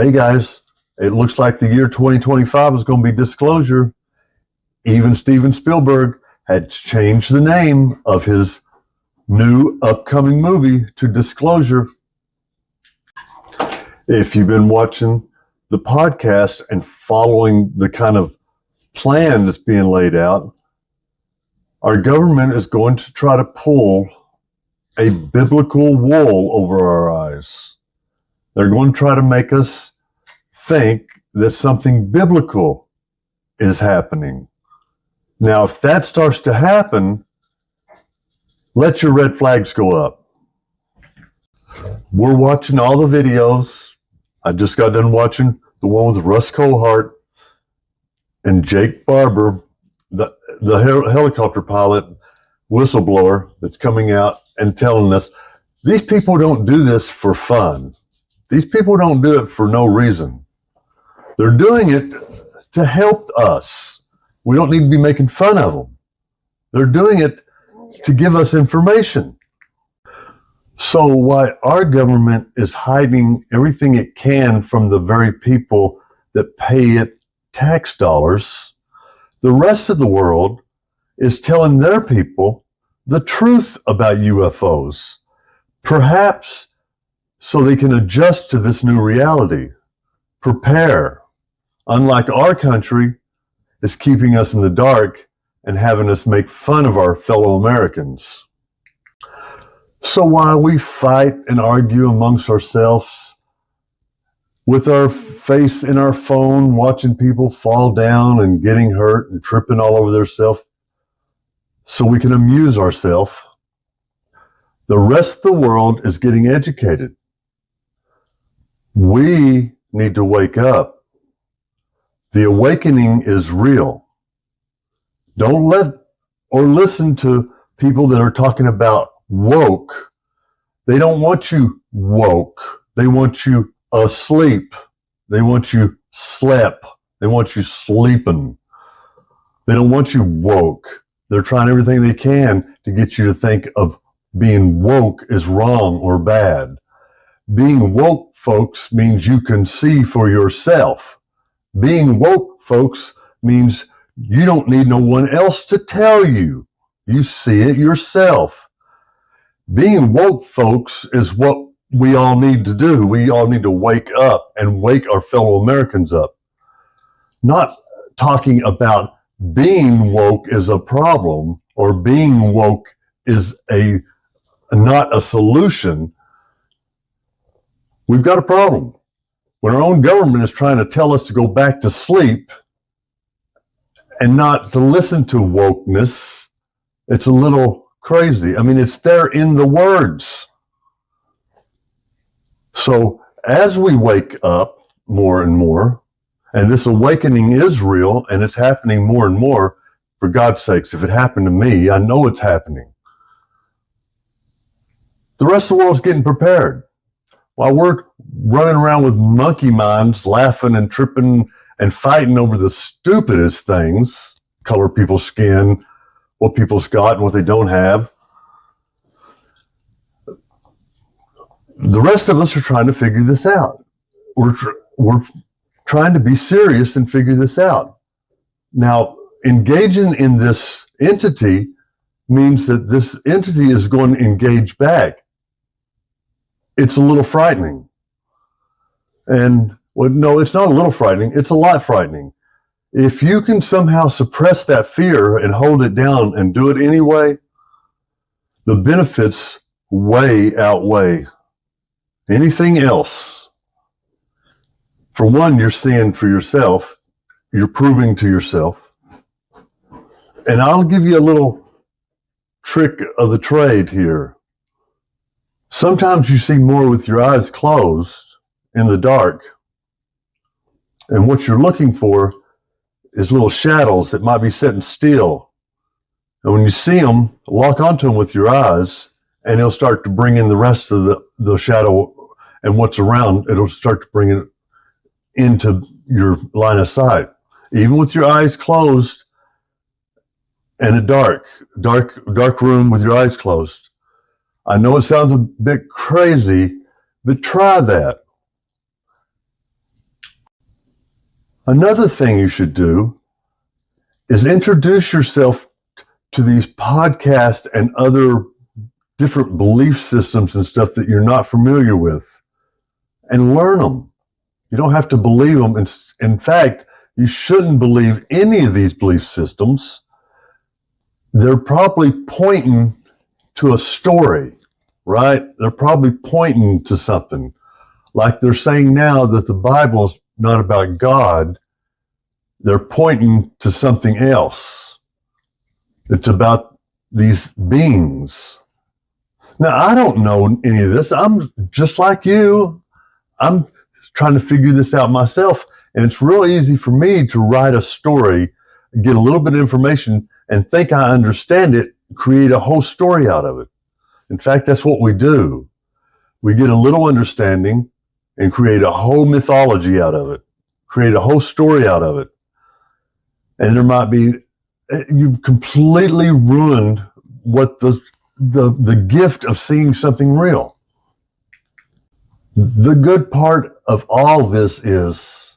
Hey guys, it looks like the year 2025 is going to be disclosure. Even Steven Spielberg had changed the name of his new upcoming movie to Disclosure. If you've been watching the podcast and following the kind of plan that's being laid out, our government is going to try to pull a biblical wool over our eyes. They're going to try to make us think that something biblical is happening. Now, if that starts to happen, let your red flags go up. We're watching all the videos. I just got done watching the one with Russ Cohart and Jake Barber, the helicopter pilot whistleblower that's coming out and telling us these people don't do this for fun. These people don't do it for no reason. They're doing it to help us. We don't need to be making fun of them. They're doing it to give us information. So while our government is hiding everything it can from the very people that pay it tax dollars, the rest of the world is telling their people the truth about UFOs, perhaps so they can adjust to this new reality, prepare. Unlike our country, is keeping us in the dark and having us make fun of our fellow Americans. So while we fight and argue amongst ourselves, with our face in our phone, watching people fall down and getting hurt and tripping all over themselves, so we can amuse ourselves, the rest of the world is getting educated. We need to wake up. The awakening is real. Don't let or listen to people that are talking about woke. They don't want you woke. They want you asleep. They want you slept. They want you sleeping. They don't want you woke. They're trying everything they can to get you to think of being woke is wrong or bad. Being woke, folks, means you can see for yourself. Being woke, folks, means you don't need no one else to tell you. You see it yourself. Being woke, folks, is what we all need to do. We all need to wake up and wake our fellow Americans up. Not talking about being woke is a problem or being woke is not a solution. We've got a problem. When our own government is trying to tell us to go back to sleep and not to listen to wokeness, it's a little crazy. I mean, it's there in the words. So as we wake up more and more, and this awakening is real and it's happening more and more, for God's sakes, if it happened to me, I know it's happening. The rest of the world's getting prepared. While we're running around with monkey minds, laughing and tripping and fighting over the stupidest things, color people's skin, what people's got and what they don't have, the rest of us are trying to figure this out. We're trying to be serious and figure this out. Now, engaging in this entity means that this entity is going to engage back. It's a little frightening. And, well, no, it's not a little frightening. It's a lot frightening. If you can somehow suppress that fear and hold it down and do it anyway, the benefits way outweigh anything else. For one, you're seeing for yourself. You're proving to yourself. And I'll give you a little trick of the trade here. Sometimes you see more with your eyes closed in the dark. And what you're looking for is little shadows that might be sitting still. And when you see them, lock onto them with your eyes, and it'll start to bring in the rest of the shadow and what's around. It'll start to bring it into your line of sight. Even with your eyes closed and a dark room with your eyes closed. I know it sounds a bit crazy, but try that. Another thing you should do is introduce yourself to these podcasts and other different belief systems and stuff that you're not familiar with, and learn them. You don't have to believe them. In fact, you shouldn't believe any of these belief systems. They're probably pointing to a story, right? They're probably pointing to something. Like they're saying now that the Bible is not about God. They're pointing to something else. It's about these beings. Now, I don't know any of this. I'm just like you. I'm trying to figure this out myself. And it's real easy for me to write a story, get a little bit of information, and think I understand it, create a whole story out of it. In fact, that's what we do. We get a little understanding and create a whole mythology out of it, create a whole story out of it. And there might be, you've completely ruined what the gift of seeing something real. The good part of all this is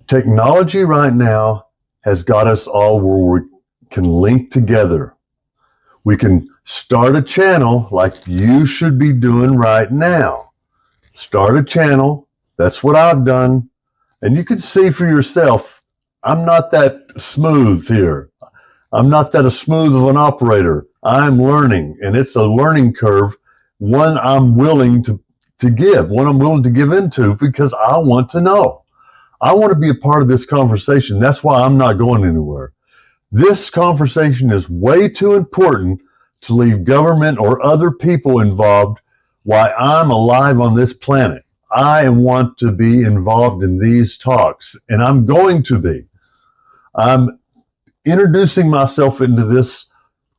technology right now has got us all where we can link together. We can start a channel like you should be doing right now. Start a channel. That's what I've done. And you can see for yourself, I'm not that smooth here. I'm not that smooth of an operator. I'm learning, and it's a learning curve, one I'm willing to give, one I'm willing to give into because I want to know. I want to be a part of this conversation. That's why I'm not going anywhere. This conversation is way too important to leave government or other people involved while I'm alive on this planet. I want to be involved in these talks, and I'm going to be. I'm introducing myself into this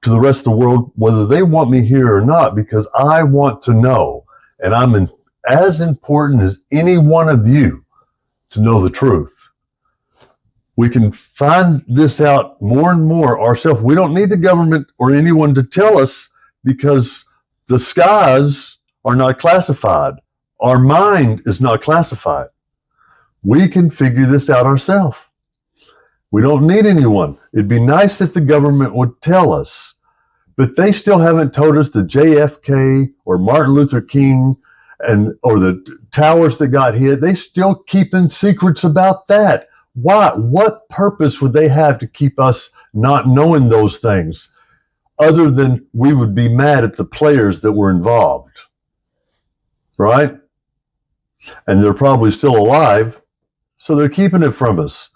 to the rest of the world, whether they want me here or not, because I want to know. And I'm as important as any one of you to know the truth. We can find this out more and more ourselves. We don't need the government or anyone to tell us because the skies are not classified. Our mind is not classified. We can figure this out ourselves. We don't need anyone. It'd be nice if the government would tell us, but they still haven't told us the JFK or Martin Luther King or the towers that got hit. They still keeping secrets about that. Why? What purpose would they have to keep us not knowing those things other than we would be mad at the players that were involved? Right? And they're probably still alive, so they're keeping it from us.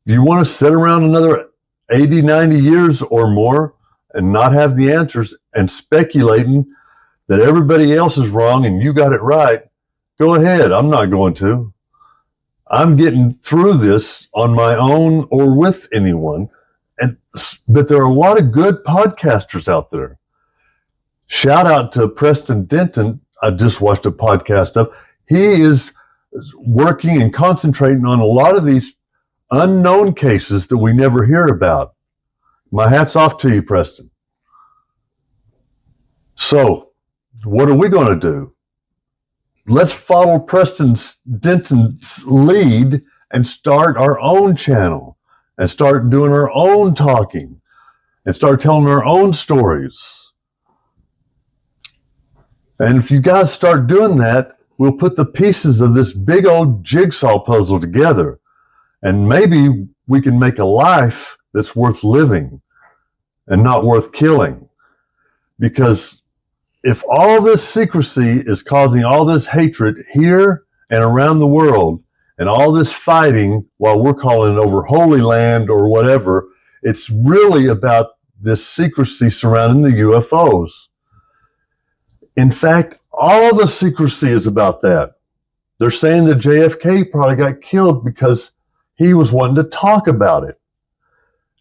Do you want to sit around another 80, 90 years or more and not have the answers and speculating that everybody else is wrong and you got it right? Go ahead. I'm not going to. I'm getting through this on my own or with anyone. But there are a lot of good podcasters out there. Shout out to Preston Denton. I just watched a podcast of. He is working and concentrating on a lot of these unknown cases that we never hear about. My hat's off to you, Preston. So, what are we going to do? Let's follow Preston Denton's lead and start our own channel and start doing our own talking and start telling our own stories. And if you guys start doing that, we'll put the pieces of this big old jigsaw puzzle together. And maybe we can make a life that's worth living and not worth killing. Because if all this secrecy is causing all this hatred here and around the world, and all this fighting while we're calling it over Holy Land or whatever, it's really about this secrecy surrounding the UFOs. In fact, all the secrecy is about that. They're saying that JFK probably got killed because he was wanting to talk about it.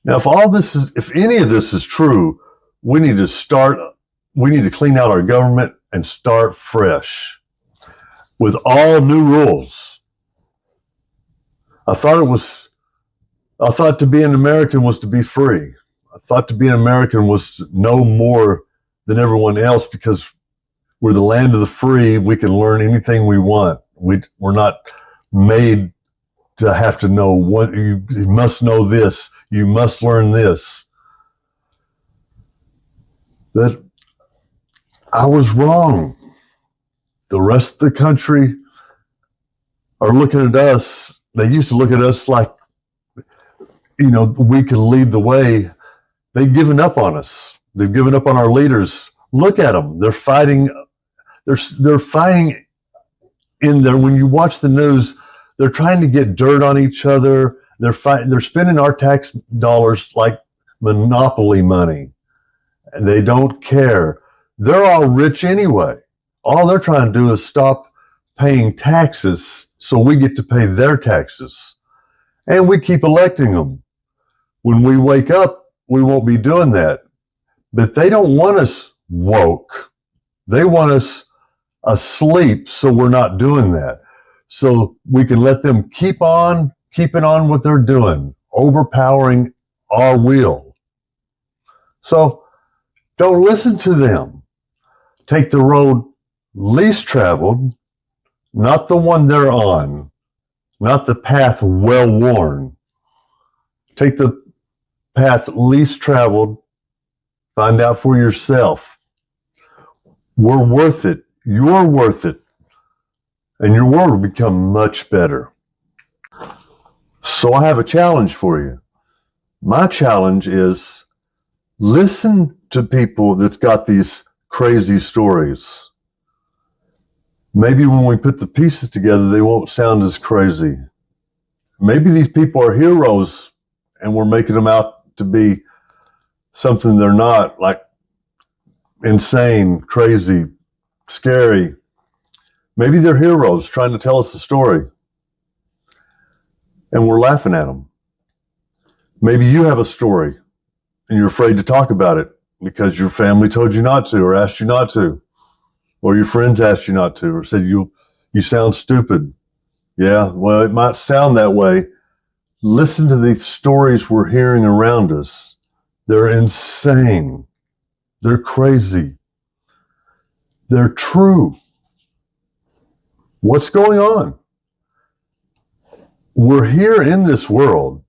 Now, if any of this is true, we need to clean out our government and start fresh with all new rules. I thought to be an American was to be free. I thought to be an American was to know more than everyone else because we're the land of the free. We can learn anything we want. We're not made to have to know what you must know this, you must learn this. That I was wrong. The rest of the country are looking at us. They used to look at us like, we could lead the way. They've given up on us. They've given up on our leaders. Look at them. They're fighting. They're fighting in there. When you watch the news, they're trying to get dirt on each other. They're fighting. They're spending our tax dollars like monopoly money. And they don't care. They're all rich anyway. All they're trying to do is stop paying taxes so we get to pay their taxes. And we keep electing them. When we wake up, we won't be doing that. But they don't want us woke. They want us asleep, so we're not doing that. So we can let them keeping on what they're doing, overpowering our will. So don't listen to them. Take the road least traveled, not the one they're on, not the path well worn. Take the path least traveled. Find out for yourself. We're worth it. You're worth it. And your world will become much better. So I have a challenge for you. My challenge is listen to people that's got these crazy stories. Maybe when we put the pieces together, they won't sound as crazy. Maybe these people are heroes and we're making them out to be something they're not, like insane, crazy, scary. Maybe they're heroes trying to tell us a story and we're laughing at them. Maybe you have a story and you're afraid to talk about it because your family told you not to or asked you not to, or your friends asked you not to, or said you sound stupid. Yeah, well, it might sound that way. Listen to the stories we're hearing around us. They're insane. They're crazy. They're true. What's going on? We're here in this world.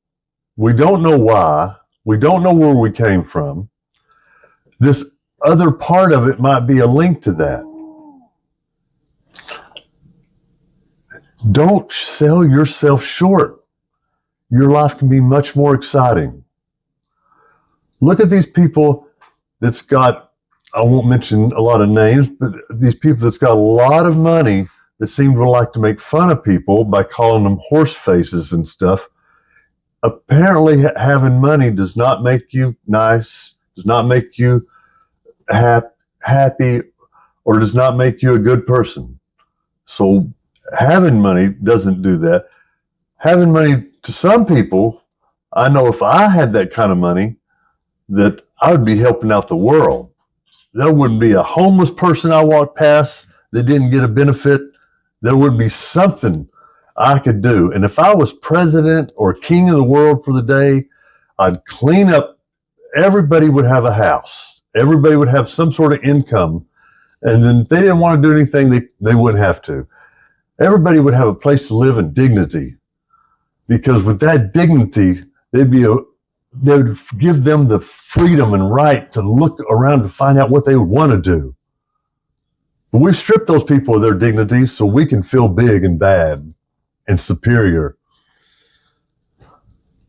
We don't know why. We don't know where we came from. This other part of it might be a link to that. Don't sell yourself short. Your life can be much more exciting. Look at these people that's got, I won't mention a lot of names, but these people that's got a lot of money that seem to like to make fun of people by calling them horse faces and stuff. Apparently having money does not make you nice, does not make you happy, or does not make you a good person. So having money doesn't do that. Having money, to some people, I know if I had that kind of money, that I would be helping out the world. There wouldn't be a homeless person I walked past that didn't get a benefit. There would be something I could do. And if I was president or king of the world for the day, I'd clean up. Everybody would have a house. Everybody would have some sort of income. And then if they didn't want to do anything, they wouldn't have to. Everybody would have a place to live in dignity. Because with that dignity, they would give them the freedom and right to look around to find out what they would want to do. But we've stripped those people of their dignity so we can feel big and bad and superior.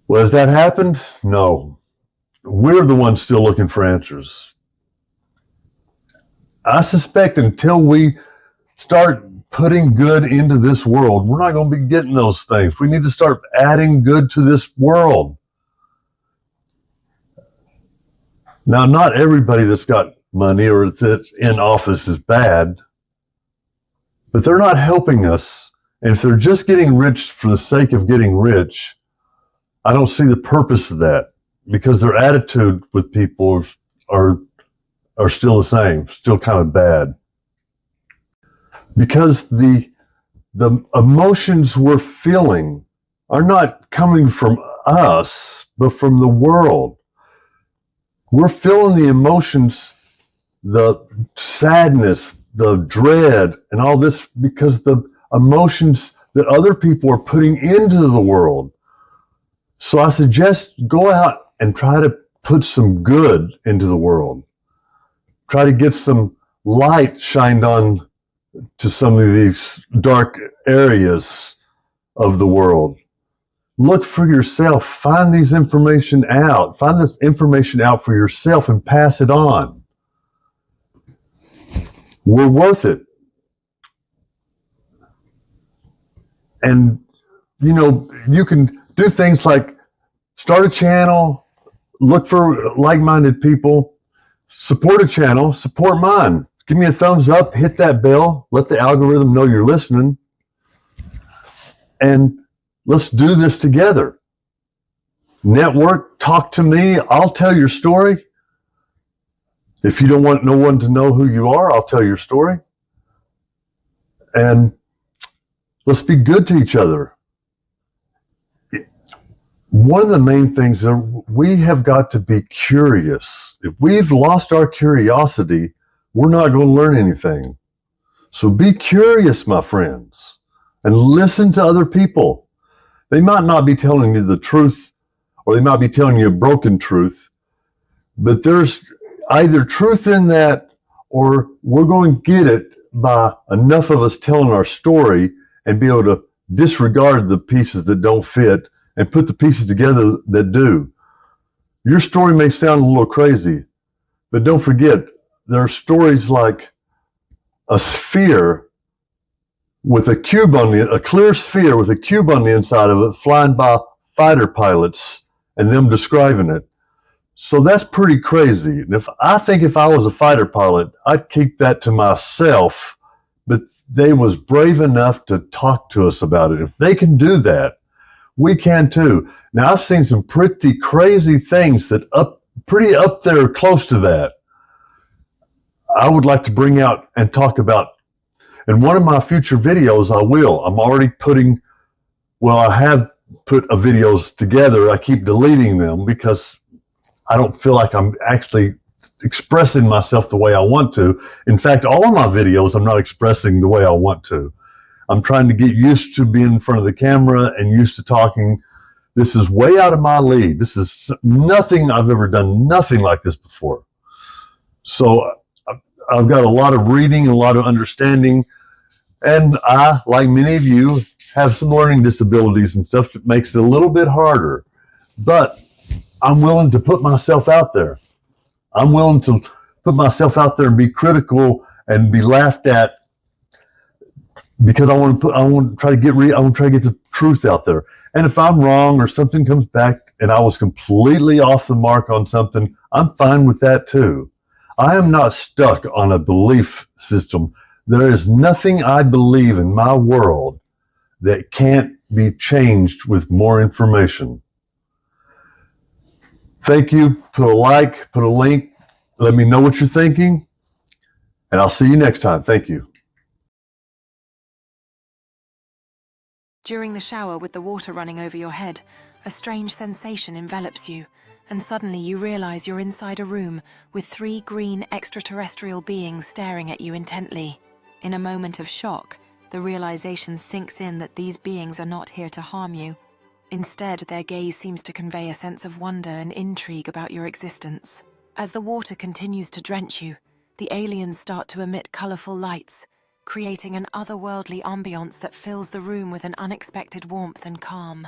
Well, has that happened? No. We're the ones still looking for answers. I suspect until we start putting good into this world, we're not going to be getting those things. We need to start adding good to this world. Now, not everybody that's got money or that's in office is bad, but they're not helping us. And if they're just getting rich for the sake of getting rich, I don't see the purpose of that, because their attitude with people are still the same, still kind of bad. Because the emotions we're feeling are not coming from us, but from the world. We're feeling the emotions, the sadness, the dread, and all this because the emotions that other people are putting into the world. So I suggest go out and try to put some good into the world. Try to get some light shined on to some of these dark areas of the world. Look for yourself. Find these information out. Find this information out for yourself and pass it on. We're worth it. And, you know, you can do things like start a channel, look for like-minded people, support a channel, support mine. Give me a thumbs up, hit that bell, let the algorithm know you're listening. And let's do this together. Network, talk to me. I'll tell your story. If you don't want no one to know who you are, I'll tell your story. And let's be good to each other. One of the main things is we have got to be curious. If we've lost our curiosity, we're not going to learn anything. So be curious, my friends, and listen to other people. They might not be telling you the truth, or they might be telling you a broken truth, but there's either truth in that, or we're going to get it by enough of us telling our story and be able to disregard the pieces that don't fit and put the pieces together that do. Your story may sound a little crazy, but don't forget, there are stories like a sphere with a cube on the, a clear sphere with a cube on the inside of it, flying by fighter pilots and them describing it. So that's pretty crazy. And I think if I was a fighter pilot, I'd keep that to myself, but they was brave enough to talk to us about it. If they can do that, we can too. Now I've seen some pretty crazy things that pretty up there close to that. I would like to bring out and talk about. In one of my future videos, I will. I'm already putting, well, I have put videos together. I keep deleting them because I don't feel like I'm actually expressing myself the way I want to. In fact, all of my videos, I'm not expressing the way I want to. I'm trying to get used to being in front of the camera and used to talking. This is way out of my league. This is nothing I've ever done, nothing like this before. So I've got a lot of reading, a lot of understanding, and I, like many of you, have some learning disabilities and stuff that makes it a little bit harder. But I'm willing to put myself out there. I'm willing to put myself out there and be critical and be laughed at because I want to try to get the truth out there. And if I'm wrong or something comes back and I was completely off the mark on something, I'm fine with that too. I am not stuck on a belief system. There is nothing I believe in my world that can't be changed with more information. Thank you. Put a like, put a link. Let me know what you're thinking, and I'll see you next time. Thank you. During the shower with the water running over your head, a strange sensation envelops you, and suddenly you realize you're inside a room with 3 green extraterrestrial beings staring at you intently. In a moment of shock, the realization sinks in that these beings are not here to harm you. Instead, their gaze seems to convey a sense of wonder and intrigue about your existence. As the water continues to drench you, the aliens start to emit colorful lights, creating an otherworldly ambiance that fills the room with an unexpected warmth and calm.